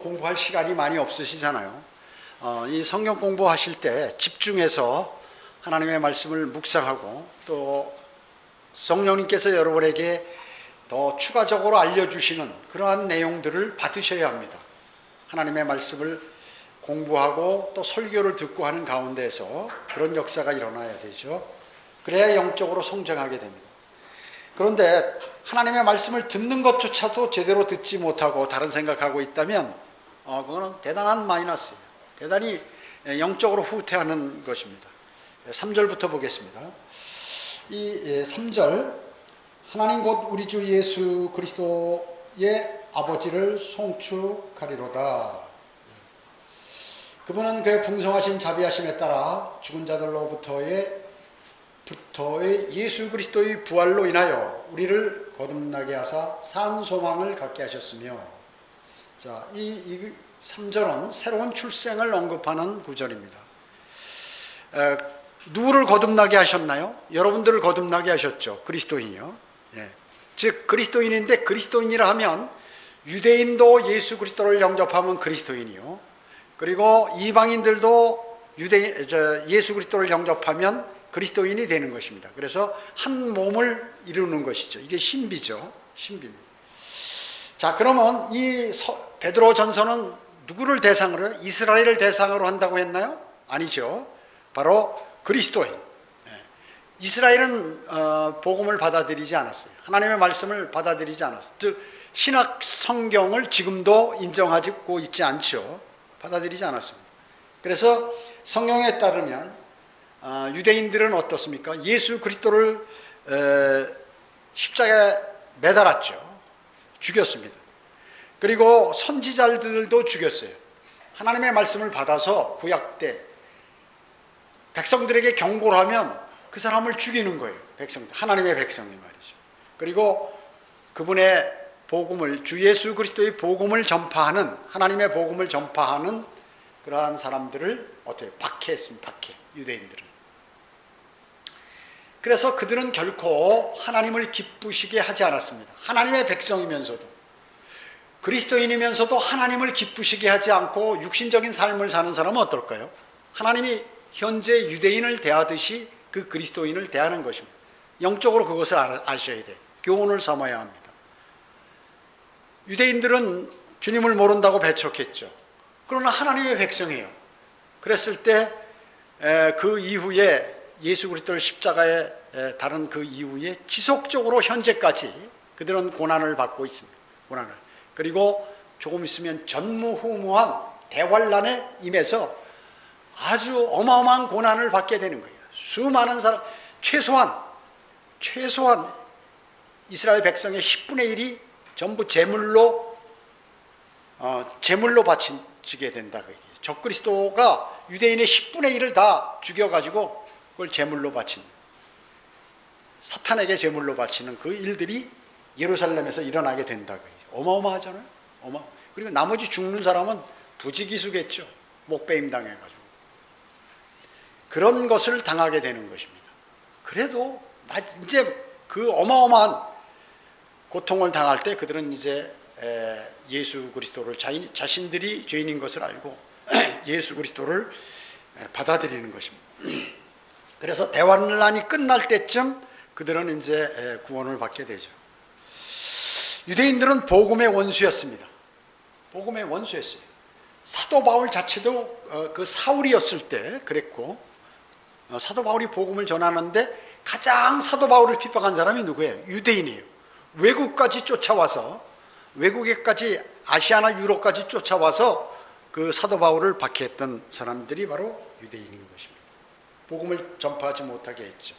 공부할 시간이 많이 없으시잖아요. 이 성경 공부하실 때 집중해서 하나님의 말씀을 묵상하고 또 성령님께서 여러분에게 더 추가적으로 알려주시는 그러한 내용들을 받으셔야 합니다. 하나님의 말씀을 공부하고 또 설교를 듣고 하는 가운데서 그런 역사가 일어나야 되죠. 그래야 영적으로 성장하게 됩니다. 그런데 하나님의 말씀을 듣는 것조차도 제대로 듣지 못하고 다른 생각하고 있다면 그거는 대단한 마이너스예요. 대단히 영적으로 후퇴하는 것입니다. 3절부터 보겠습니다. 이 3절, 하나님 곧 우리 주 예수 그리스도의 아버지를 송축하리로다. 그분은 그의 풍성하신 자비하심에 따라 죽은 자들로부터의 예수 그리스도의 부활로 인하여 우리를 거듭나게 하사 산 소망을 갖게 하셨으며, 자, 이 3절은 새로운 출생을 언급하는 구절입니다. 누구를 거듭나게 하셨나요? 여러분들을 거듭나게 하셨죠. 그리스도인이요. 즉 그리스도인인데, 그리스도인이라 하면 유대인도 예수 그리스도를 영접하면 그리스도인이요, 그리고 이방인들도 예수 그리스도를 영접하면 그리스도인이 되는 것입니다. 그래서 한 몸을 이루는 것이죠. 이게 신비죠. 신비입니다. 자, 그러면 이 베드로 전서는 누구를 대상으로 해요? 이스라엘을 대상으로 한다고 했나요? 아니죠. 바로 그리스도인. 이스라엘은 복음을 받아들이지 않았어요. 하나님의 말씀을 받아들이지 않았어요. 즉 신약 성경을 지금도 인정하고 있지 않죠. 받아들이지 않았습니다. 그래서 성경에 따르면 유대인들은 어떻습니까? 예수 그리스도를 십자가에 매달았죠. 죽였습니다. 그리고 선지자들도 죽였어요. 하나님의 말씀을 받아서 구약 때 백성들에게 경고를 하면 그 사람을 죽이는 거예요. 백성들, 하나님의 백성이 말이죠. 그리고 그분의 복음을, 주 예수 그리스도의 복음을 전파하는, 하나님의 복음을 전파하는 그러한 사람들을 어떻게 박해했습니다. 박해, 유대인들은. 그래서 그들은 결코 하나님을 기쁘시게 하지 않았습니다. 하나님의 백성이면서도, 그리스도인이면서도 하나님을 기쁘시게 하지 않고 육신적인 삶을 사는 사람은 어떨까요? 하나님이 현재 유대인을 대하듯이 그 그리스도인을 대하는 것입니다. 영적으로 그것을 아셔야 돼요. 교훈을 삼아야 합니다. 유대인들은 주님을 모른다고 배척했죠. 그러나 하나님의 백성이에요. 그랬을 때 그 이후에 예수 그리스도를 십자가에 다른 그 이후에 지속적으로 현재까지 그들은 고난을 받고 있습니다. 고난을. 그리고 조금 있으면 전무후무한 대환란에 임해서 아주 어마어마한 고난을 받게 되는 거예요. 수많은 사람, 최소한 이스라엘 백성의 10분의 1이 전부 제물로 바치게 된다. 적그리스도가 유대인의 10분의 1을 다 죽여가지고 그걸 제물로 바친, 사탄에게 제물로 바치는 그 일들이 예루살렘에서 일어나게 된다. 어마어마하잖아요. 그리고 나머지 죽는 사람은 부지기수겠죠. 목배임 당해가지고. 그런 것을 당하게 되는 것입니다. 그래도 이제 그 어마어마한 고통을 당할 때 그들은 이제 예수 그리스도를 자신들이 죄인인 것을 알고 예수 그리스도를 받아들이는 것입니다. 그래서 대환란이 끝날 때쯤 그들은 이제 구원을 받게 되죠. 유대인들은 복음의 원수였습니다. 복음의 원수였어요. 사도 바울 자체도 그 사울이었을 때 그랬고, 사도 바울이 복음을 전하는데 가장 사도 바울을 핍박한 사람이 누구예요? 유대인이에요. 외국까지 쫓아와서, 외국에까지, 아시아나 유럽까지 쫓아와서 그 사도 바울을 박해했던 사람들이 바로 유대인인 것입니다. 복음을 전파하지 못하게 했죠.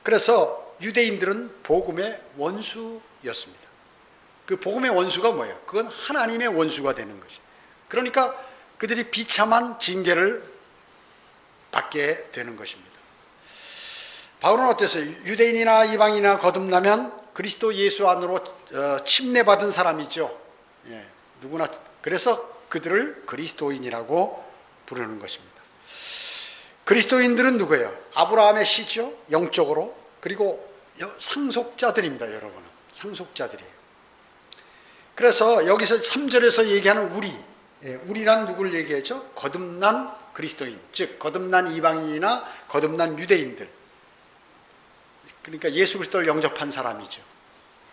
그래서 유대인들은 복음의 원수였습니다. 그 복음의 원수가 뭐예요? 그건 하나님의 원수가 되는 것이죠. 그러니까 그들이 비참한 징계를 받게 되는 것입니다. 바울은 어땠어요? 유대인이나 이방인이나 거듭나면 그리스도 예수 안으로 침례받은 사람이죠. 누구나. 그래서 그들을 그리스도인이라고 부르는 것입니다. 그리스도인들은 누구예요? 아브라함의 씨죠. 영적으로. 그리고 상속자들입니다. 여러분은 상속자들이에요. 그래서 여기서 3절에서 얘기하는 우리, 우리란 누굴 얘기하죠? 거듭난 그리스도인, 즉 거듭난 이방인이나 거듭난 유대인들, 그러니까 예수 그리스도를 영접한 사람이죠.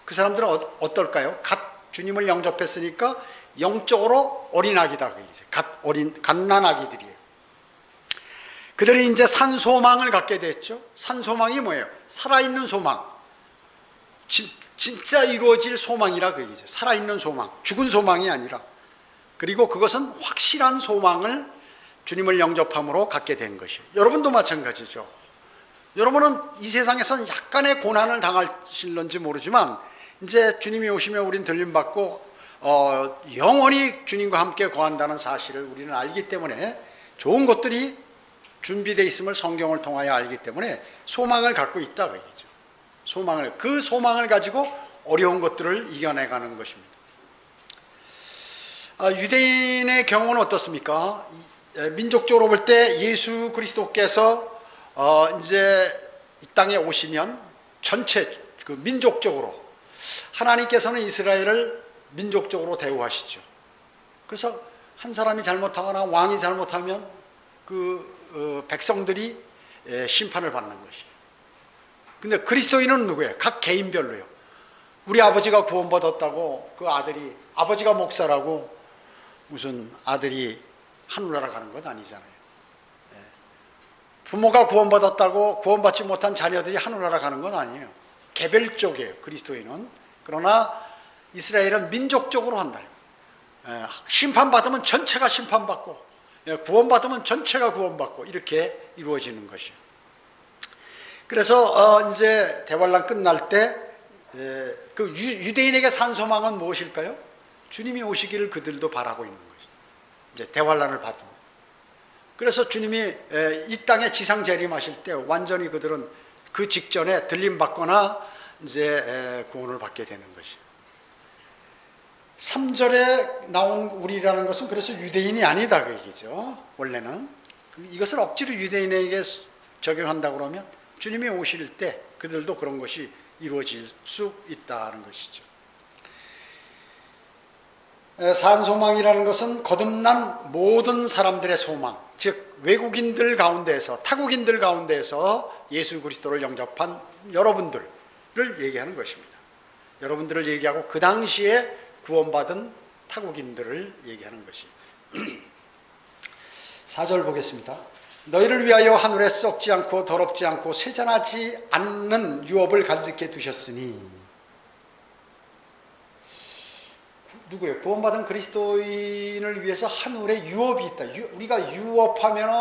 그 사람들은 어떨까요? 갓 주님을 영접했으니까 영적으로 어린 아기다. 갓난 아기들이에요. 그들이 이제 산 소망을 갖게 됐죠. 산 소망이 뭐예요? 살아있는 소망. 진짜 이루어질 소망이라 그 얘기죠. 살아있는 소망. 죽은 소망이 아니라. 그리고 그것은 확실한 소망을 주님을 영접함으로 갖게 된 것이에요. 여러분도 마찬가지죠. 여러분은 이 세상에서는 약간의 고난을 당하실런지 모르지만 이제 주님이 오시면 우리는 들림받고 영원히 주님과 함께 거한다는 사실을 우리는 알기 때문에 좋은 것들이 준비되어 있음을 성경을 통하여 알기 때문에 소망을 갖고 있다 그 얘기죠. 그 소망을 가지고 어려운 것들을 이겨내가는 것입니다. 유대인의 경우는 어떻습니까? 민족적으로 볼 때 예수 그리스도께서 이제 이 땅에 오시면 전체 그 민족적으로 하나님께서는 이스라엘을 민족적으로 대우하시죠. 그래서 한 사람이 잘못하거나 왕이 잘못하면 그 백성들이 심판을 받는 것이에요. 근데 그리스도인은 누구예요? 각 개인별로요. 우리 아버지가 구원받았다고 그 아들이, 아버지가 목사라고 무슨 아들이 하늘나라 가는 건 아니잖아요. 부모가 구원받았다고 구원받지 못한 자녀들이 하늘나라 가는 건 아니에요. 개별적이에요, 그리스도인은. 그러나 이스라엘은 민족적으로 한다. 심판받으면 전체가 심판받고, 구원받으면 전체가 구원받고, 이렇게 이루어지는 것이에요. 그래서 이제 대환란 끝날 때 그 유대인에게 산 소망은 무엇일까요? 주님이 오시기를 그들도 바라고 있는 것이죠. 이제 대환란을 받으면. 그래서 주님이 이 땅에 지상 재림하실 때 완전히 그들은 그 직전에 들림받거나 이제 구원을 받게 되는 것이죠. 3절에 나온 우리라는 것은 그래서 유대인이 아니다 그 얘기죠. 원래는 이것을 억지로 유대인에게 적용한다고 그러면 주님이 오실 때 그들도 그런 것이 이루어질 수 있다는 것이죠. 산소망이라는 것은 거듭난 모든 사람들의 소망, 즉 외국인들 가운데에서, 타국인들 가운데에서 예수 그리스도를 영접한 여러분들을 얘기하는 것입니다. 여러분들을 얘기하고 그 당시에 구원받은 타국인들을 얘기하는 것이에요. 4절 보겠습니다. 너희를 위하여 하늘에 썩지 않고 더럽지 않고 쇠잔하지 않는 유업을 간직해 두셨으니, 누구예요? 구원받은 그리스도인을 위해서 하늘에 유업이 있다. 우리가 유업하면은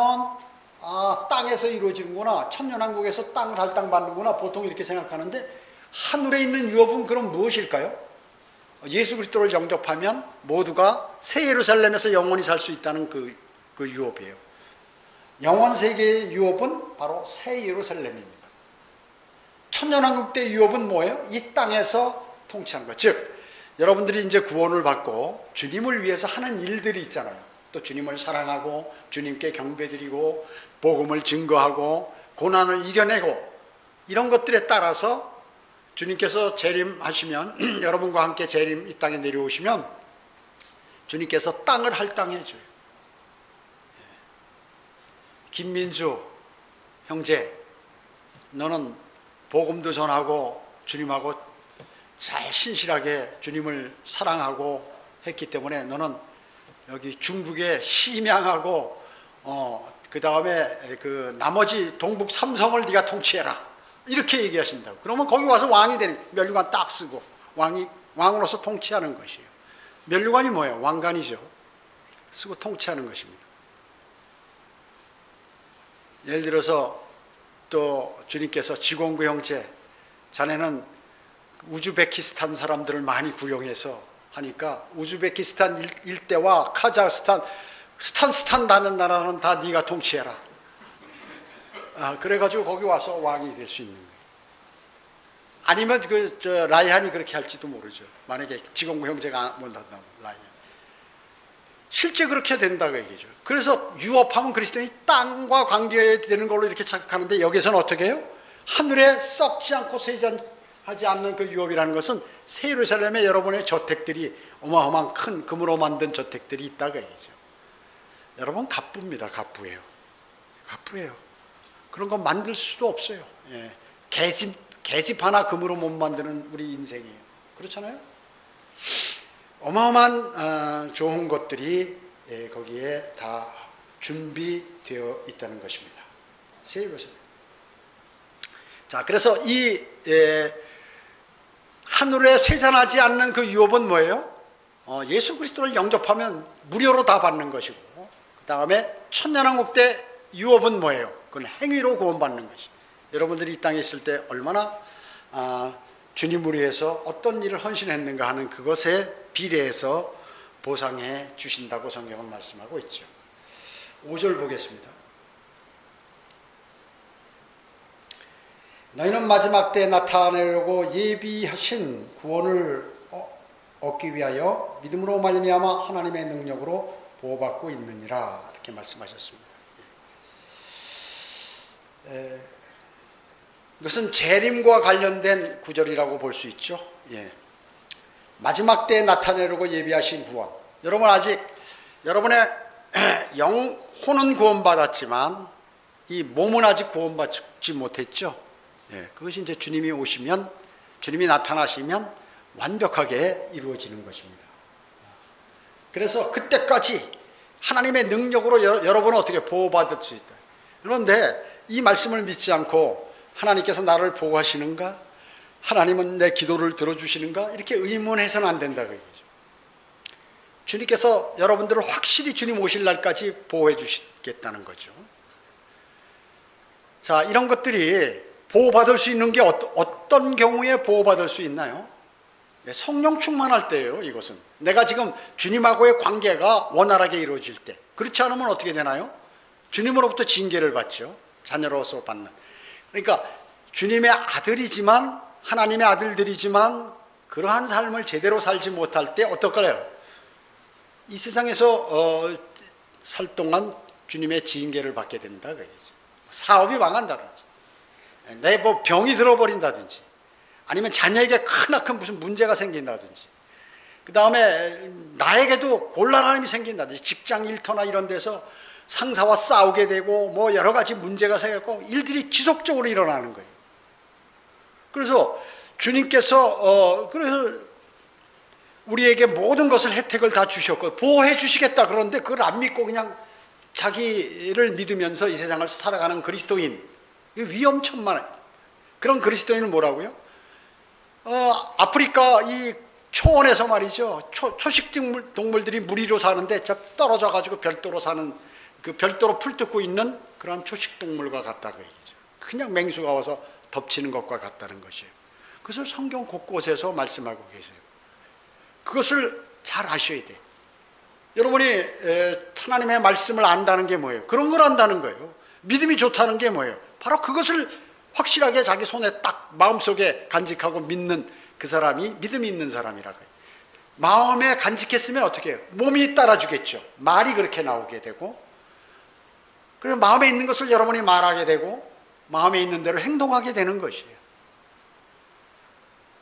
땅에서 이루어지는구나, 천년왕국에서 땅을 할당받는구나, 보통 이렇게 생각하는데 하늘에 있는 유업은 그럼 무엇일까요? 예수 그리스도를 영접하면 모두가 새 예루살렘에서 영원히 살 수 있다는 그 유업이에요. 영원 세계의 유업은 바로 새 예루살렘입니다. 천년왕국 때 유업은 뭐예요? 이 땅에서 통치하는 것. 즉 여러분들이 이제 구원을 받고 주님을 위해서 하는 일들이 있잖아요. 또 주님을 사랑하고 주님께 경배드리고 복음을 증거하고 고난을 이겨내고, 이런 것들에 따라서 주님께서 재림하시면 여러분과 함께 재림 이 땅에 내려오시면 주님께서 땅을 할당해 줘요. 김민주 형제, 너는 복음도 전하고 주님하고 잘 신실하게 주님을 사랑하고 했기 때문에 너는 여기 중국에 심양하고 그 다음에 그 나머지 동북 삼성을 네가 통치해라, 이렇게 얘기하신다고. 그러면 거기 와서 왕이 되는, 면류관 딱 쓰고 왕으로서 통치하는 것이에요. 면류관이 뭐예요? 왕관이죠. 쓰고 통치하는 것입니다. 예를 들어서 또 주님께서 지공구 형제, 자네는 우즈베키스탄 사람들을 많이 구용해서 하니까 우즈베키스탄 일대와 카자흐스탄, 스탄 다는 나라는 다 네가 통치해라. 그래가지고 거기 와서 왕이 될 수 있는 거예요. 아니면 라이한이 그렇게 할지도 모르죠. 만약에 지공구 형제가 못한다면 라이한. 실제 그렇게 된다고 얘기죠. 그래서 유업하면 그리스도인이 땅과 관계되는 걸로 이렇게 착각하는데, 여기서는 어떻게 해요? 하늘에 썩지 않고 쇠잔하지 하지 않는 그 유업이라는 것은 새 예루살렘에 여러분의 저택들이 어마어마한 큰 금으로 만든 저택들이 있다가 얘기죠. 여러분 갑부입니다. 갑부예요. 갑부예요. 그런 거 만들 수도 없어요. 예. 계집 하나 금으로 못 만드는 우리 인생이에요. 그렇잖아요. 어마어마한 좋은 것들이 거기에 다 준비되어 있다는 것입니다. 새 예루살렘. 자, 그래서 이 하늘에 쇠잔하지 않는 그 유업은 뭐예요? 예수 그리스도를 영접하면 무료로 다 받는 것이고, 그 다음에 천년왕국 때 유업은 뭐예요? 그건 행위로 구원받는 것이. 여러분들이 이 땅에 있을 때 얼마나 주님을 위해서 어떤 일을 헌신했는가 하는 그것에 비례해서 보상해 주신다고 성경은 말씀하고 있죠. 5절 보겠습니다. 너희는 마지막 때에 나타내려고 예비하신 구원을 얻기 위하여 믿음으로 말미암아 하나님의 능력으로 보호받고 있느니라, 이렇게 말씀하셨습니다. 이것은 재림과 관련된 구절이라고 볼 수 있죠. 예. 마지막 때에 나타내려고 예비하신 구원. 여러분 아직 여러분의 영혼은 구원받았지만 이 몸은 아직 구원받지 못했죠. 예. 그것이 이제 주님이 오시면, 주님이 나타나시면 완벽하게 이루어지는 것입니다. 그래서 그때까지 하나님의 능력으로 여러분은 어떻게 보호받을 수 있다. 그런데 이 말씀을 믿지 않고 하나님께서 나를 보호하시는가? 하나님은 내 기도를 들어주시는가? 이렇게 의문해서는 안 된다고 얘기죠. 주님께서 여러분들을 확실히 주님 오실 날까지 보호해 주시겠다는 거죠. 자, 이런 것들이 보호받을 수 있는 게 어떤 경우에 보호받을 수 있나요? 성령 충만할 때예요. 이것은 내가 지금 주님하고의 관계가 원활하게 이루어질 때. 그렇지 않으면 어떻게 되나요? 주님으로부터 징계를 받죠. 자녀로서 받는. 그러니까 주님의 아들이지만, 하나님의 아들들이지만 그러한 삶을 제대로 살지 못할 때 어떨까요? 이 세상에서 살 동안 주님의 징계를 받게 된다 그 얘기죠. 사업이 망한다든지, 내 뭐 병이 들어버린다든지, 아니면 자녀에게 크나큰 무슨 문제가 생긴다든지, 그 다음에 나에게도 곤란함이 생긴다든지, 직장 일터나 이런 데서 상사와 싸우게 되고 뭐 여러 가지 문제가 생겼고 일들이 지속적으로 일어나는 거예요. 그래서 주님께서 그래서 우리에게 모든 것을 혜택을 다 주셨고 보호해 주시겠다 그러는데 그걸 안 믿고 그냥 자기를 믿으면서 이 세상을 살아가는 그리스도인, 위험천만한 그런 그리스도인은 뭐라고요? 아프리카 이 초원에서 말이죠. 초식 동물들이 무리로 사는데 떨어져 가지고 별도로 사는, 그 별도로 풀 뜯고 있는 그런 초식 동물과 같다고 얘기죠. 그냥 맹수가 와서 덮치는 것과 같다는 것이에요. 그것을 성경 곳곳에서 말씀하고 계세요. 그것을 잘 아셔야 돼. 여러분이 하나님의 말씀을 안다는 게 뭐예요? 그런 걸 안다는 거예요. 믿음이 좋다는 게 뭐예요? 바로 그것을 확실하게 자기 손에 딱 마음속에 간직하고 믿는 그 사람이 믿음이 있는 사람이라고 해요. 마음에 간직했으면 어떻게 해요? 몸이 따라주겠죠. 말이 그렇게 나오게 되고, 그래서 마음에 있는 것을 여러분이 말하게 되고 마음에 있는 대로 행동하게 되는 것이에요.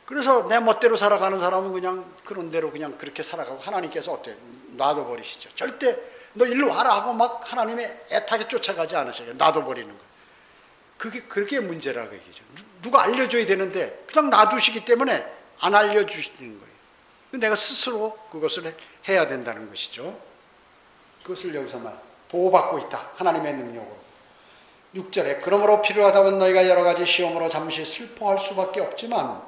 그래서 내 멋대로 살아가는 사람은 그냥 그런 대로 그냥 그렇게 살아가고, 하나님께서 어때요? 놔둬버리시죠. 절대 너 일로 와라 하고 막 하나님의 애타게 쫓아가지 않으셔요. 놔둬버리는 거예요. 그게 문제라고 얘기죠. 누가 알려줘야 되는데 그냥 놔두시기 때문에 안 알려주시는 거예요. 내가 스스로 그것을 해야 된다는 것이죠. 그것을 여기서 보호받고 있다. 하나님의 능력으로. 6절에 그러므로 필요하다면 너희가 여러 가지 시험으로 잠시 슬퍼할 수밖에 없지만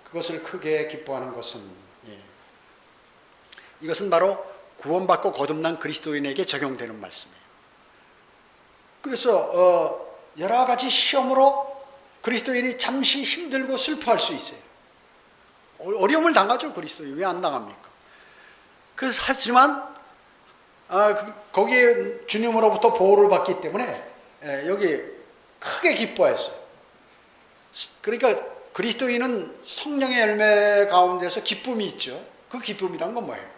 그것을 크게 기뻐하는 것은, 이것은 바로 구원받고 거듭난 그리스도인에게 적용되는 말씀이에요. 그래서 여러 가지 시험으로 그리스도인이 잠시 힘들고 슬퍼할 수 있어요. 어려움을 당하죠. 그리스도인이 왜 안 당합니까? 그래서 하지만 거기에 주님으로부터 보호를 받기 때문에 여기 크게 기뻐했어요. 그러니까 그리스도인은 성령의 열매 가운데서 기쁨이 있죠. 그 기쁨이란 건 뭐예요?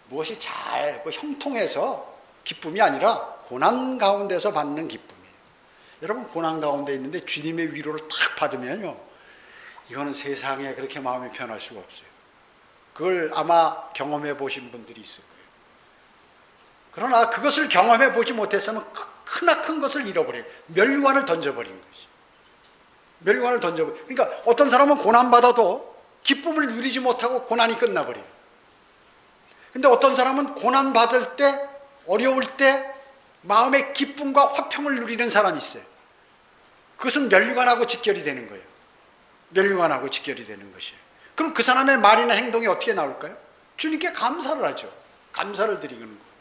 무엇이 잘 형통해서 기쁨이 아니라 고난 가운데서 받는 기쁨이에요. 여러분 고난 가운데 있는데 주님의 위로를 탁 받으면요, 이거는 세상에 그렇게 마음이 편할 수가 없어요. 그걸 아마 경험해 보신 분들이 있을 거예요. 그러나 그것을 경험해 보지 못했으면 크나큰 것을 잃어버려요. 멸류관을 던져버린 것이. 멸류관을 던져버려. 그러니까 어떤 사람은 고난받아도 기쁨을 누리지 못하고 고난이 끝나버려요. 근데 어떤 사람은 고난받을 때, 어려울 때 마음의 기쁨과 화평을 누리는 사람이 있어요. 그것은 멸류관하고 직결이 되는 거예요. 멸류관하고 직결이 되는 것이에요. 그럼 그 사람의 말이나 행동이 어떻게 나올까요? 주님께 감사를 하죠. 감사를 드리는 거예요.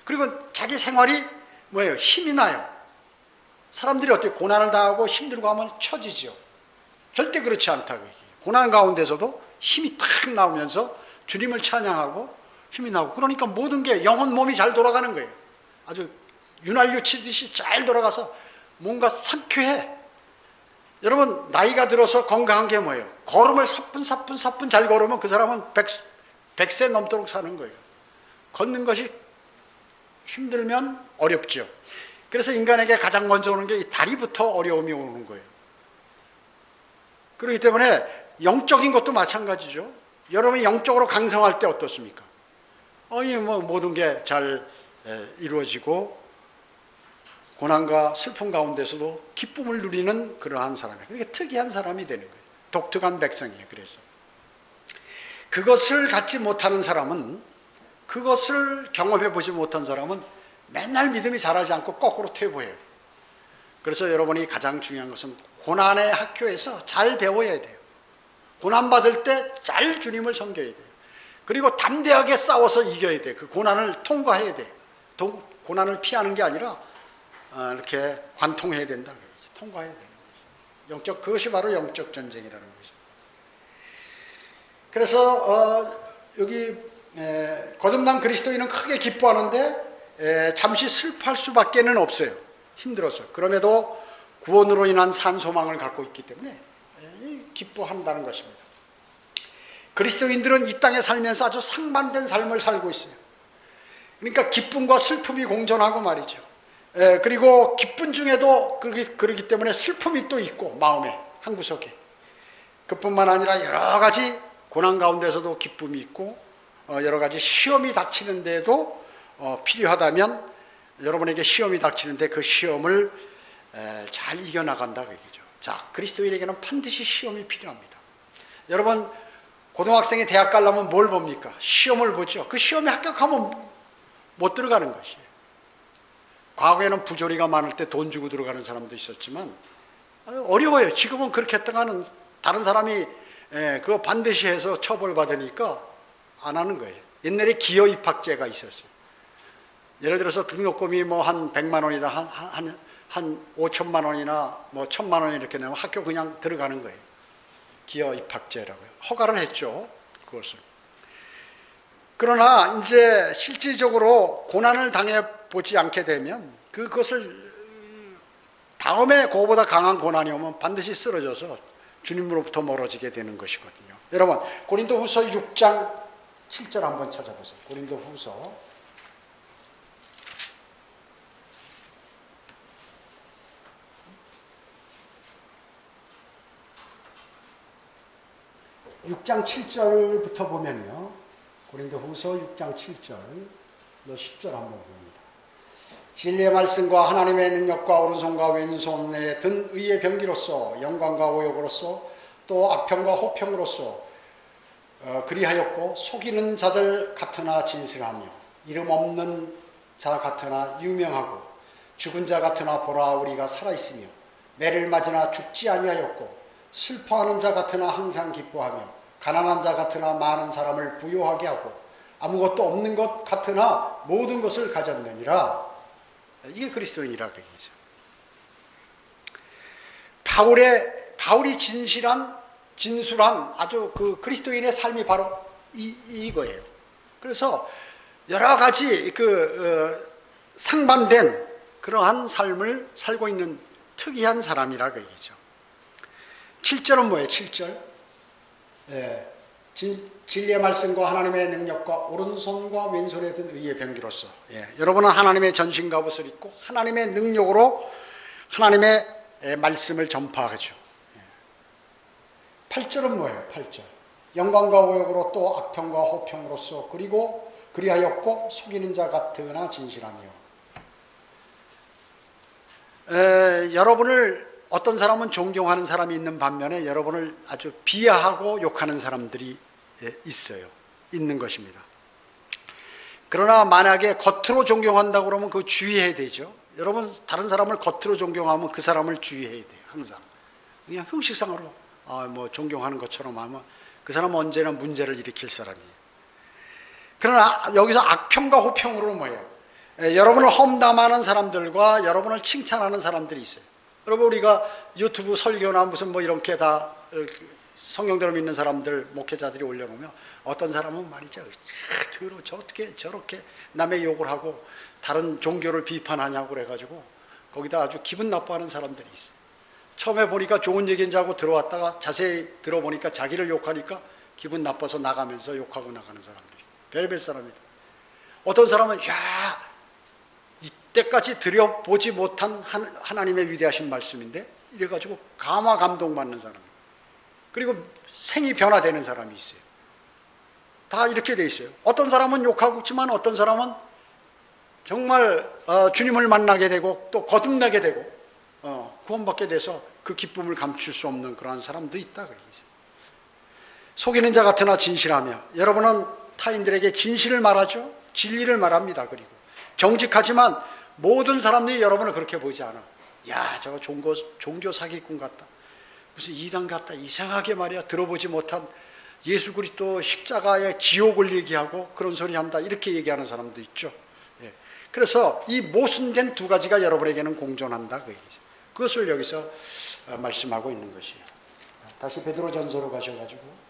그리고 자기 생활이 뭐예요? 힘이 나요. 사람들이 어떻게 고난을 당하고 힘들고 하면 처지죠. 절대 그렇지 않다고 얘기해요. 고난 가운데서도 힘이 탁 나오면서 주님을 찬양하고 힘이 나고, 그러니까 모든 게 영혼 몸이 잘 돌아가는 거예요. 아주 윤활유 치듯이 잘 돌아가서 뭔가 상쾌해. 여러분, 나이가 들어서 건강한 게 뭐예요? 걸음을 사뿐 잘 걸으면 그 사람은 100세 넘도록 사는 거예요. 걷는 것이 힘들면 어렵죠. 그래서 인간에게 가장 먼저 오는 게 이 다리부터 어려움이 오는 거예요. 그렇기 때문에 영적인 것도 마찬가지죠. 여러분이 영적으로 강성할 때 어떻습니까? 모든 게 잘 이루어지고 고난과 슬픔 가운데서도 기쁨을 누리는 그러한 사람이에요. 그러니까 특이한 사람이 되는 거예요. 독특한 백성이에요. 그래서 그것을 갖지 못하는 사람은, 그것을 경험해 보지 못한 사람은 맨날 믿음이 자라지 않고 거꾸로 퇴보해요. 그래서 여러분이 가장 중요한 것은 고난의 학교에서 잘 배워야 돼요. 고난받을 때 잘 주님을 섬겨야 돼요. 그리고 담대하게 싸워서 이겨야 돼요. 그 고난을 통과해야 돼요. 고난을 피하는 게 아니라 이렇게 관통해야 된다. 통과해야 되는 거죠. 그것이 바로 영적 전쟁이라는 거죠. 그래서 여기 거듭난 그리스도인은 크게 기뻐하는데 잠시 슬퍼할 수밖에는 없어요. 힘들어서. 그럼에도 구원으로 인한 산 소망을 갖고 있기 때문에 기뻐한다는 것입니다. 그리스도인들은 이 땅에 살면서 아주 상반된 삶을 살고 있어요. 그러니까 기쁨과 슬픔이 공존하고 말이죠. 그리고 기쁨 중에도 그러기 때문에 슬픔이 또 있고, 마음에 한구석에. 그뿐만 아니라 여러 가지 고난 가운데서도 기쁨이 있고, 여러 가지 시험이 닥치는데도 필요하다면, 여러분에게 시험이 닥치는데 그 시험을 잘 이겨나간다 그 얘기죠. 자, 그리스도인에게는 반드시 시험이 필요합니다. 여러분, 고등학생이 대학 가려면 뭘 봅니까? 시험을 보죠. 그 시험에 합격하면 못 들어가는 것이에요. 과거에는 부조리가 많을 때 돈 주고 들어가는 사람도 있었지만 어려워요. 지금은 그렇게 했다가는 다른 사람이 그거 반드시 해서 처벌받으니까 안 하는 거예요. 옛날에 기여 입학제가 있었어요. 예를 들어서 등록금이 뭐 한 100만 원이다, 한 5천만 원이나 뭐 1,000만 원 이렇게 내면 학교 그냥 들어가는 거예요. 기여 입학제라고요. 허가를 했죠. 그것을. 그러나 이제 실질적으로 고난을 당해보지 않게 되면 그것을 다음에 그거보다 강한 고난이 오면 반드시 쓰러져서 주님으로부터 멀어지게 되는 것이거든요. 여러분, 고린도후서 6장 7절 한번 찾아보세요. 고린도후서 6장 7절부터 보면요. 고린도후서 6장 7절, 10절 한번 봅니다. 진리의 말씀과 하나님의 능력과 오른손과 왼손에 든 의의 병기로서 영광과 오욕으로서 또 악평과 호평으로서 그리하였고, 속이는 자들 같으나 진실하며 이름 없는 자 같으나 유명하고 죽은 자 같으나 보라 우리가 살아있으며 매를 맞으나 죽지 아니하였고 슬퍼하는 자 같으나 항상 기뻐하며 가난한 자 같으나 많은 사람을 부요하게 하고 아무것도 없는 것 같으나 모든 것을 가졌느니라. 이게 그리스도인이라고 얘기죠. 바울이 진술한 아주 그 그리스도인의 삶이 바로 이거예요. 그래서 여러 가지 상반된 그러한 삶을 살고 있는 특이한 사람이라고 얘기죠. 7절은 뭐예요? 7절. 진리의 말씀과 하나님의 능력과 오른손과 왼손에 든 의의 병기로서. 여러분은 하나님의 전신갑옷을 입고 하나님의 능력으로 하나님의 말씀을 전파하죠. 8절은 뭐예요? 8절. 영광과 오욕으로 또 악평과 호평으로써 그리고 그리하였고 속이는 자 같으나 진실하며. 여러분을 어떤 사람은 존경하는 사람이 있는 반면에 여러분을 아주 비하하고 욕하는 사람들이 있어요. 있는 것입니다. 그러나 만약에 겉으로 존경한다고 그러면 그거 주의해야 되죠. 여러분 다른 사람을 겉으로 존경하면 그 사람을 주의해야 돼요. 항상 그냥 형식상으로 뭐 존경하는 것처럼 하면 그 사람은 언제나 문제를 일으킬 사람이에요. 그러나 여기서 악평과 호평으로 뭐예요? 여러분을 험담하는 사람들과 여러분을 칭찬하는 사람들이 있어요. 여러분 우리가 유튜브 설교나 무슨 뭐 이렇게 다 성경대로 믿는 사람들 목회자들이 올려놓으면 어떤 사람은 말이죠, 더러 어떻게 저렇게 남의 욕을 하고 다른 종교를 비판하냐고 그래가지고 거기다 아주 기분 나빠하는 사람들이 있어요. 처음에 보니까 좋은 얘기인지 하고 들어왔다가 자세히 들어보니까 자기를 욕하니까 기분 나빠서 나가면서 욕하고 나가는 사람들이 별별 사람이다. 어떤 사람은 이때까지 들여보지 못한 하나님의 위대하신 말씀인데 이래가지고 감화 감동받는 사람, 그리고 생이 변화되는 사람이 있어요. 다 이렇게 돼 있어요. 어떤 사람은 욕하고 있지만 어떤 사람은 정말 주님을 만나게 되고 또 거듭나게 되고 구원받게 돼서 그 기쁨을 감출 수 없는 그러한 사람도 있다. 속이는 자 같으나 진실하며. 여러분은 타인들에게 진실을 말하죠. 진리를 말합니다. 그리고 정직하지만 모든 사람들이 여러분을 그렇게 보지 않아. 야, 저거 종교 사기꾼 같다, 무슨 이단 같다, 이상하게 말이야 들어보지 못한 예수 그리스도 십자가의 지옥을 얘기하고 그런 소리 한다, 이렇게 얘기하는 사람도 있죠. 그래서 이 모순된 두 가지가 여러분에게는 공존한다, 그 얘기죠. 그것을 여기서 말씀하고 있는 것이에요. 다시 베드로전서로 가셔가지고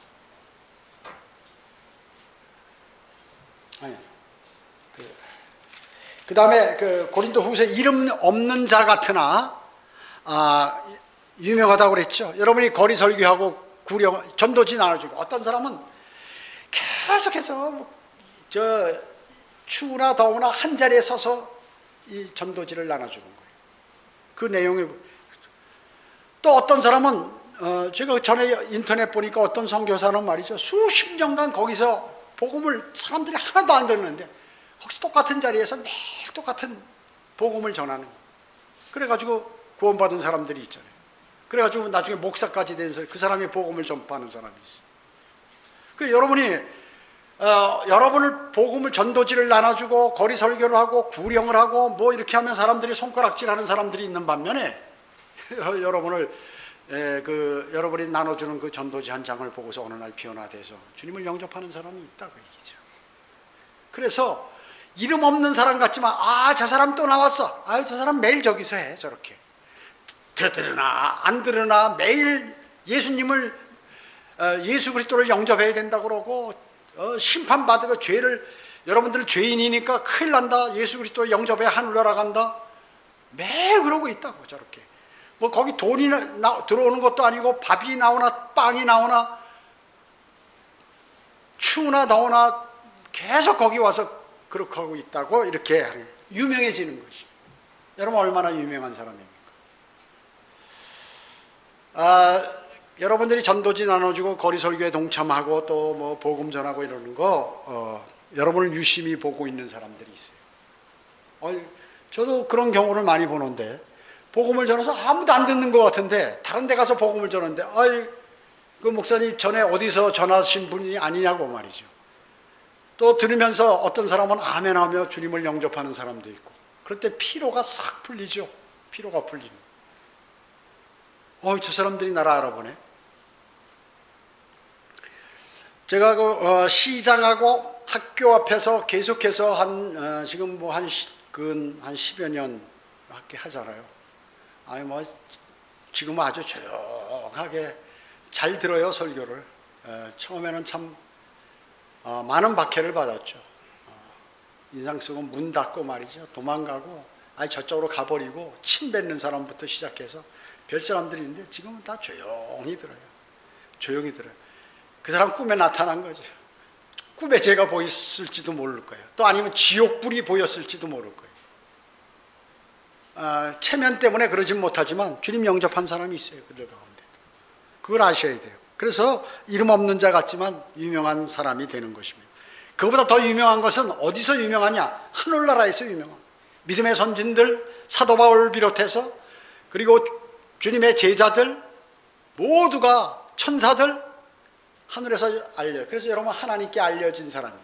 그 다음에 고린도후서 이름 없는 자 같으나 유명하다고 그랬죠. 여러분이 거리 설교하고 구령 전도지 나눠주고, 어떤 사람은 계속해서 추우나 더우나 한 자리에 서서 이 전도지를 나눠주는 거예요. 그 내용이. 또 어떤 사람은 제가 전에 인터넷 보니까 어떤 선교사는 말이죠, 수십 년간 거기서 복음을 사람들이 하나도 안 듣는데 거기서 똑같은 자리에서 매일 똑같은 복음을 전하는 거예요. 그래가지고 구원받은 사람들이 있잖아요. 그래가지고 나중에 목사까지 돼서 그 사람이 복음을 전파하는 사람이 있어요. 그 여러분이 여러분을 복음을 전도지를 나눠주고 거리 설교를 하고 구령을 하고 뭐 이렇게 하면 사람들이 손가락질하는 사람들이 있는 반면에 여러분이 나눠주는 그 전도지 한 장을 보고서 어느 날 변화돼서 주님을 영접하는 사람이 있다고 얘기죠. 그래서 이름 없는 사람 같지만 저 사람 또 나왔어, 저 사람 매일 저기서 해, 저렇게 들으나 안 들으나 매일 예수님을 예수 그리스도를 영접해야 된다고 그러고 심판받으고 죄를, 여러분들 죄인이니까 큰일 난다, 예수 그리스도 영접해야 하늘 날아간다, 매일 그러고 있다고. 저렇게 뭐 거기 돈이 들어오는 것도 아니고 밥이 나오나 빵이 나오나 추우나 더우나 계속 거기 와서 그렇게 하고 있다고 이렇게 유명해지는 것이. 여러분 얼마나 유명한 사람입니까? 여러분들이 전도지 나눠주고 거리 설교에 동참하고 또 뭐 복음 전하고 이러는 거 여러분을 유심히 보고 있는 사람들이 있어요. 저도 그런 경우를 많이 보는데, 복음을 전해서 아무도 안 듣는 것 같은데 다른 데 가서 복음을 전하는데 그 목사님 전에 어디서 전하신 분이 아니냐고 말이죠. 또 들으면서 어떤 사람은 아멘하며 주님을 영접하는 사람도 있고, 그럴 때 피로가 싹 풀리죠. 피로가 풀리는. 저 사람들이 나를 알아보네. 제가 시장하고 학교 앞에서 계속해서 지금 뭐 한 10여 년 학교 하잖아요. 지금은 아주 조용하게 잘 들어요, 설교를. 처음에는 참 많은 박해를 받았죠. 인상 쓰고 문 닫고 말이죠, 도망가고 저쪽으로 가버리고 침 뱉는 사람부터 시작해서 별 사람들이 있는데 지금은 다 조용히 들어요. 조용히 들어요. 그 사람 꿈에 나타난 거죠. 꿈에 제가 보였을지도 모를 거예요. 또 아니면 지옥불이 보였을지도 모를 거예요. 체면 때문에 그러진 못하지만 주님 영접한 사람이 있어요, 그들 가운데. 그걸 아셔야 돼요. 그래서 이름 없는 자 같지만 유명한 사람이 되는 것입니다. 그보다 더 유명한 것은 어디서 유명하냐? 하늘나라에서 유명한 믿음의 선진들, 사도 바울을 비롯해서, 그리고 주님의 제자들 모두가, 천사들 하늘에서 알려요. 그래서 여러분, 하나님께 알려진 사람이에요.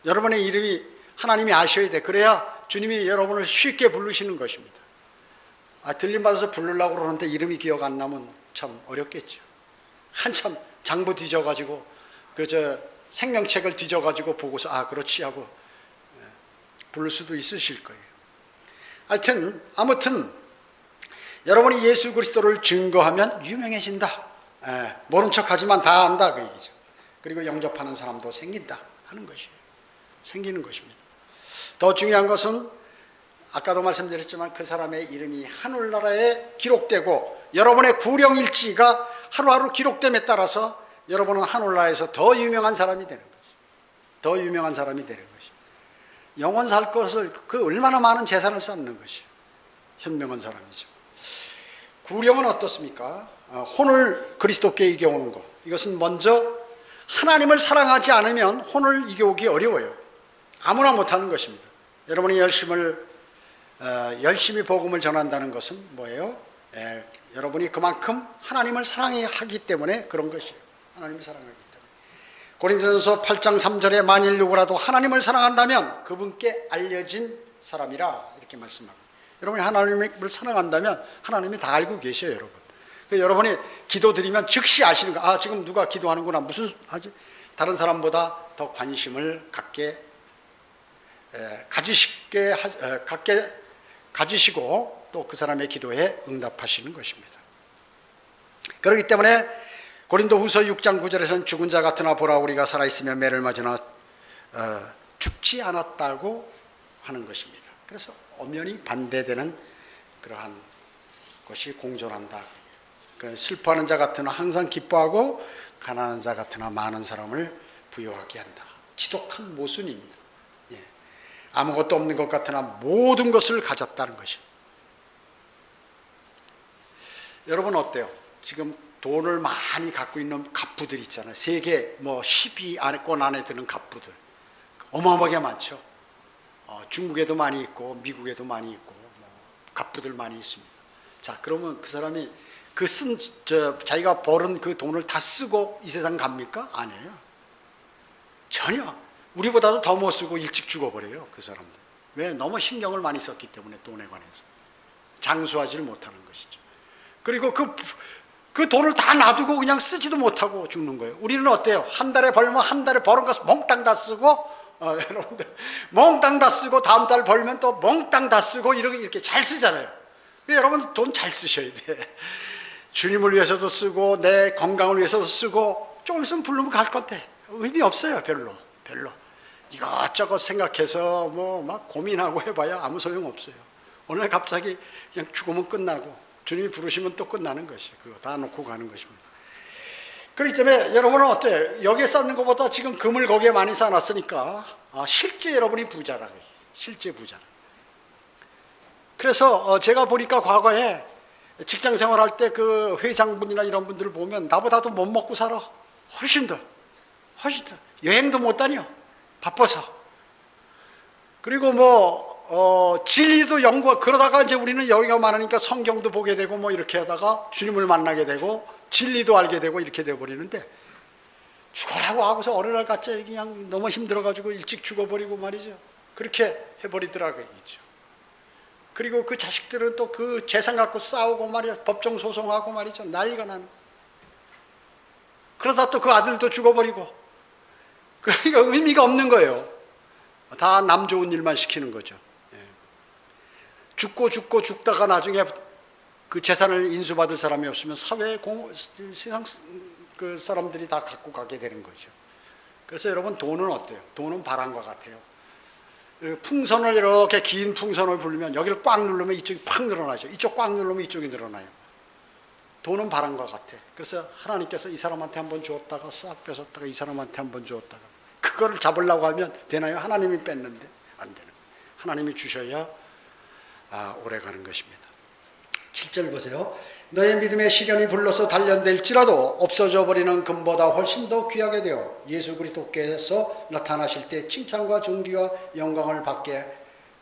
여러분의 이름이 하나님이 아셔야 돼. 그래야 주님이 여러분을 쉽게 부르시는 것입니다. 들림받아서 부르려고 그러는데 이름이 기억 안 나면 참 어렵겠죠. 한참 장부 뒤져가지고 생명책을 뒤져가지고 보고서 그렇지 하고 부를 수도 있으실 거예요. 아무튼 여러분이 예수 그리스도를 증거하면 유명해진다. 모른 척하지만 다 안다 그 얘기죠. 그리고 영접하는 사람도 생긴다 하는 것이에요. 생기는 것입니다. 더 중요한 것은 아까도 말씀드렸지만 그 사람의 이름이 하늘나라에 기록되고 여러분의 구령일지가 하루하루 기록됨에 따라서 여러분은 하늘나라에서 더 유명한 사람이 되는 것이죠. 더 유명한 사람이 되는 것이죠. 영원 살 것을 얼마나 많은 재산을 쌓는 것이에요. 현명한 사람이죠. 구령은 어떻습니까? 혼을 그리스도께 이겨오는 것. 이것은 먼저 하나님을 사랑하지 않으면 혼을 이겨오기 어려워요. 아무나 못하는 것입니다. 여러분이 열심히 복음을 전한다는 것은 뭐예요? 여러분이 그만큼 하나님을 사랑하기 때문에 그런 것이에요. 하나님을 사랑하기 때문에. 고린도전서 8장 3절에 만일 누구라도 하나님을 사랑한다면 그분께 알려진 사람이라 이렇게 말씀합니다. 여러분이 하나님을 사랑한다면 하나님이 다 알고 계셔요, 여러분. 여러분이 기도드리면 즉시 아시는 거. 지금 누가 기도하는구나. 무슨 다른 사람보다 더 관심을 가지시고 또 그 사람의 기도에 응답하시는 것입니다. 그렇기 때문에 고린도후서 6장 9절에서는 죽은 자 같으나 보라 우리가 살아있으며 매를 맞으나 죽지 않았다고 하는 것입니다. 그래서 엄연히 반대되는 그러한 것이 공존한다. 슬퍼하는 자 같으나 항상 기뻐하고 가난한 자 같으나 많은 사람을 부유하게 한다. 지독한 모순입니다. 아무것도 없는 것 같으나 모든 것을 가졌다는 것입니다. 여러분 어때요? 지금 돈을 많이 갖고 있는 갑부들 있잖아요. 세계 10위권 안에 드는 갑부들 어마어마하게 많죠. 중국에도 많이 있고 미국에도 많이 있고 갑부들 많이 있습니다. 자, 그러면 그 사람이 자기가 벌은 그 돈을 다 쓰고 이 세상 갑니까? 아니에요. 전혀. 우리보다도 더 못 쓰고 일찍 죽어버려요, 그 사람들. 왜? 너무 신경을 많이 썼기 때문에 돈에 관해서. 장수하지를 못하는 것이죠. 그리고 그 돈을 다 놔두고 그냥 쓰지도 못하고 죽는 거예요. 우리는 어때요? 한 달에 벌면 한 달에 버는 것을 몽땅 다 쓰고, 여러분들, 몽땅 다 쓰고, 다음 달 벌면 또 몽땅 다 쓰고, 이렇게 잘 쓰잖아요. 여러분 돈 잘 쓰셔야 돼. 주님을 위해서도 쓰고, 내 건강을 위해서도 쓰고, 조금 있으면 부르면 갈 건데, 의미 없어요, 별로. 이것저것 생각해서 막 고민하고 해봐야 아무 소용 없어요. 오늘 갑자기 그냥 죽으면 끝나고 주님이 부르시면 또 끝나는 것이에요. 그거 다 놓고 가는 것입니다. 그렇기 때문에 여러분은 어때요? 여기에 쌓는 것보다 지금 금을 거기에 많이 쌓아놨으니까 실제 여러분이 부자라고 해요. 실제 부자. 그래서 제가 보니까 과거에 직장 생활할 때 그 회장분이나 이런 분들을 보면 나보다도 못 먹고 살아. 훨씬 더. 여행도 못 다녀. 바빠서. 그리고 진리도 연구하고, 그러다가 이제 우리는 여기가 많으니까 성경도 보게 되고 이렇게 하다가 주님을 만나게 되고 진리도 알게 되고 이렇게 돼버리는데, 죽어라고 하고서 어느 날 갑자기 그냥 너무 힘들어가지고 일찍 죽어버리고 말이죠. 그렇게 해버리더라고요. 그리고 그 자식들은 또 그 재산 갖고 싸우고 말이죠. 법정 소송하고 말이죠. 난리가 나는. 그러다 또 그 아들도 죽어버리고. 그러니까 의미가 없는 거예요. 다 남 좋은 일만 시키는 거죠. 죽다가 나중에 그 재산을 인수받을 사람이 없으면 세상 그 사람들이 다 갖고 가게 되는 거죠. 그래서 여러분 돈은 어때요? 돈은 바람과 같아요. 풍선을 이렇게 긴 풍선을 불면 여기를 꽉 누르면 이쪽이 팍 늘어나죠. 이쪽 꽉 누르면 이쪽이 늘어나요. 돈은 바람과 같아. 그래서 하나님께서 이 사람한테 한번 주었다가 싹 뺏었다가 이 사람한테 한번 주었다가 그거를 잡으려고 하면 되나요? 하나님이 뺐는데 안 되는 거예요. 하나님이 주셔야 오래 가는 것입니다. 7절 보세요. 너의 믿음의 시련이 불러서 단련될지라도 없어져 버리는 금보다 훨씬 더 귀하게 되어 예수 그리스도께서 나타나실 때 칭찬과 존귀와 영광을 받게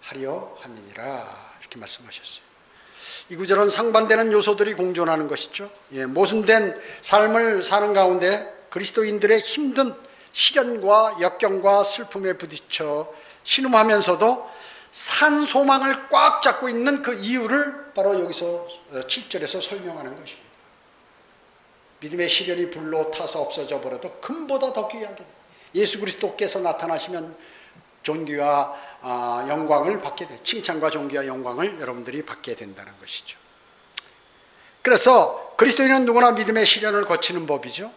하려 함이니라. 이렇게 말씀하셨어요. 이 구절은 상반되는 요소들이 공존하는 것이죠. 모순된 삶을 사는 가운데 그리스도인들의 힘든 시련과 역경과 슬픔에 부딪혀 신음하면서도 산 소망을 꽉 잡고 있는 그 이유를 바로 여기서 7절에서 설명하는 것입니다. 믿음의 시련이 불로 타서 없어져 버려도 금보다 더 귀하게 돼. 예수 그리스도께서 나타나시면 존귀와 영광을 받게 돼. 칭찬과 존귀와 영광을 여러분들이 받게 된다는 것이죠. 그래서 그리스도인은 누구나 믿음의 시련을 거치는 법이죠.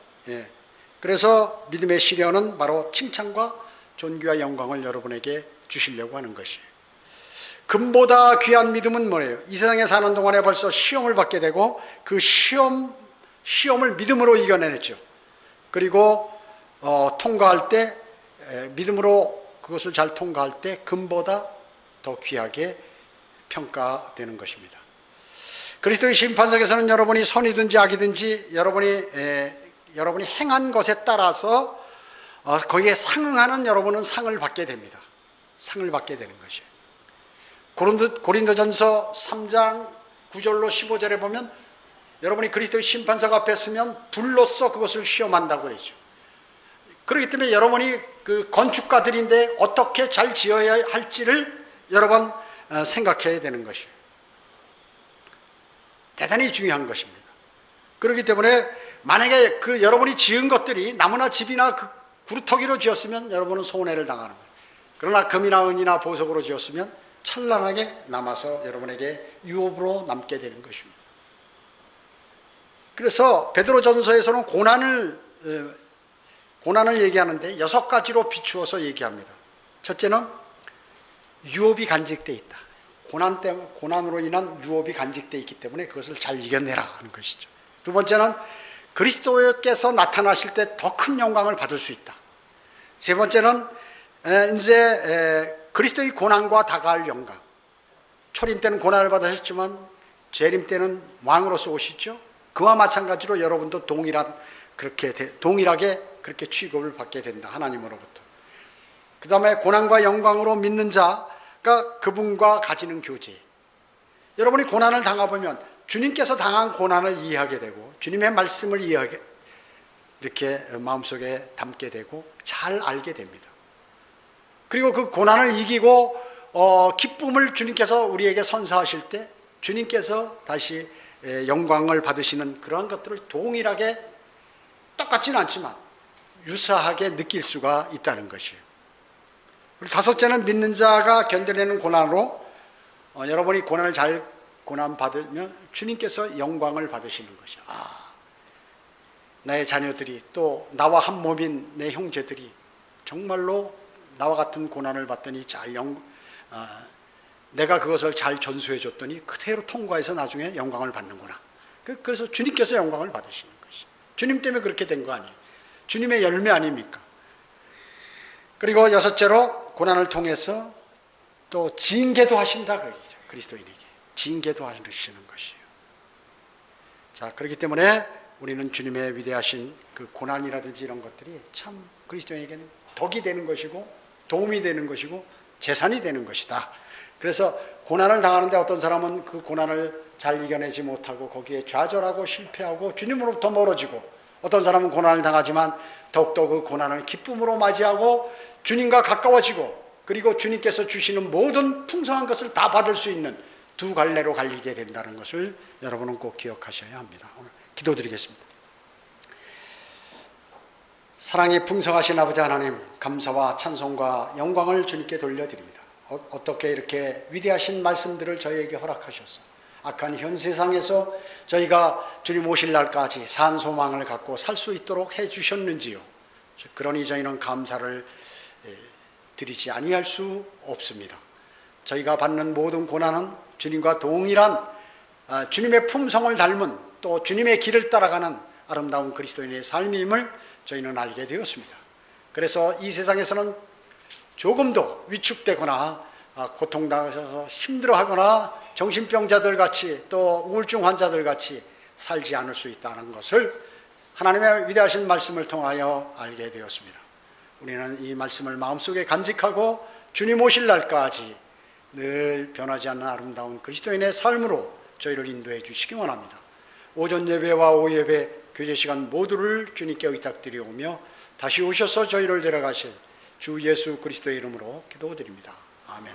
그래서 믿음의 시련은 바로 칭찬과 존귀와 영광을 여러분에게 주시려고 하는 것이에요. 금보다 귀한 믿음은 뭐예요? 이 세상에 사는 동안에 벌써 시험을 받게 되고 그 시험을 믿음으로 이겨내냈죠. 그리고 통과할 때 믿음으로 그것을 잘 통과할 때 금보다 더 귀하게 평가되는 것입니다. 그리스도의 심판석에서는 여러분이 선이든지 악이든지 여러분이 행한 것에 따라서 거기에 상응하는 여러분은 상을 받게 됩니다. 상을 받게 되는 것이에요. 고린도전서 3장 9절로 15절에 보면 여러분이 그리스도의 심판석 앞에 서면 불로써 그것을 시험한다고 그러죠. 그렇기 때문에 여러분이 그 건축가들인데 어떻게 잘 지어야 할지를 여러 번 생각해야 되는 것이에요. 대단히 중요한 것입니다. 그렇기 때문에 만약에 그 여러분이 지은 것들이 나무나 집이나 그 구루터기로 지었으면 여러분은 손해를 당하는 거예요. 그러나 금이나 은이나 보석으로 지었으면 찬란하게 남아서 여러분에게 유업으로 남게 되는 것입니다. 그래서 베드로전서에서는 고난을 얘기하는데 6가지로 비추어서 얘기합니다. 첫째는 유업이 간직되어 있다. 고난으로 인한 유업이 간직되어 있기 때문에 그것을 잘 이겨내라 하는 것이죠. 두 번째는 그리스도께서 나타나실 때 더 큰 영광을 받을 수 있다. 세 번째는 이제 그리스도의 고난과 다가갈 영광. 초림 때는 고난을 받으셨지만 재림 때는 왕으로서 오시죠. 그와 마찬가지로 여러분도 동일하게 그렇게 취급을 받게 된다. 하나님으로부터. 그 다음에 고난과 영광으로 믿는 자가 그분과 가지는 교제. 여러분이 고난을 당해보면 주님께서 당한 고난을 이해하게 되고 주님의 말씀을 이렇게 마음속에 담게 되고 잘 알게 됩니다. 그리고 그 고난을 이기고 기쁨을 주님께서 우리에게 선사하실 때 주님께서 다시 영광을 받으시는 그러한 것들을 동일하게 똑같지는 않지만 유사하게 느낄 수가 있다는 것이에요. 그리고 다섯째는 믿는 자가 견뎌내는 고난으로 여러분이 고난 받으면 주님께서 영광을 받으시는 것이에요. 나의 자녀들이 또 나와 한 몸인 내 형제들이 정말로 나와 같은 고난을 받더니 내가 그것을 잘 전수해 줬더니 그대로 통과해서 나중에 영광을 받는구나. 그래서 주님께서 영광을 받으시는 것이. 주님 때문에 그렇게 된 거 아니에요. 주님의 열매 아닙니까? 그리고 여섯째로 고난을 통해서 또 징계도 하신다 그 얘기죠. 그리스도인에게 징계도 하시는 것이에요. 자, 그렇기 때문에 우리는 주님의 위대하신 그 고난이라든지 이런 것들이 참 그리스도인에게는 덕이 되는 것이고 도움이 되는 것이고 재산이 되는 것이다. 그래서 고난을 당하는데 어떤 사람은 그 고난을 잘 이겨내지 못하고 거기에 좌절하고 실패하고 주님으로부터 멀어지고, 어떤 사람은 고난을 당하지만 더욱더 그 고난을 기쁨으로 맞이하고 주님과 가까워지고, 그리고 주님께서 주시는 모든 풍성한 것을 다 받을 수 있는 두 갈래로 갈리게 된다는 것을 여러분은 꼭 기억하셔야 합니다. 오늘 기도드리겠습니다. 사랑이 풍성하신 아버지 하나님, 감사와 찬송과 영광을 주님께 돌려드립니다. 어떻게 이렇게 위대하신 말씀들을 저희에게 허락하셔서 악한 현 세상에서 저희가 주님 오실 날까지 산 소망을 갖고 살 수 있도록 해주셨는지요. 그러니 저희는 감사를 드리지 아니할 수 없습니다. 저희가 받는 모든 고난은 주님과 동일한 주님의 품성을 닮은, 또 주님의 길을 따라가는 아름다운 그리스도인의 삶임을 저희는 알게 되었습니다. 그래서 이 세상에서는 조금도 위축되거나 고통당해서 힘들어하거나 정신병자들 같이 또 우울증 환자들 같이 살지 않을 수 있다는 것을 하나님의 위대하신 말씀을 통하여 알게 되었습니다. 우리는 이 말씀을 마음속에 간직하고 주님 오실 날까지 늘 변하지 않는 아름다운 그리스도인의 삶으로 저희를 인도해 주시기 원합니다. 오전 예배와 오후 예배 교제 시간 모두를 주님께 의탁드리오며 다시 오셔서 저희를 데려가실 주 예수 그리스도의 이름으로 기도드립니다. 아멘.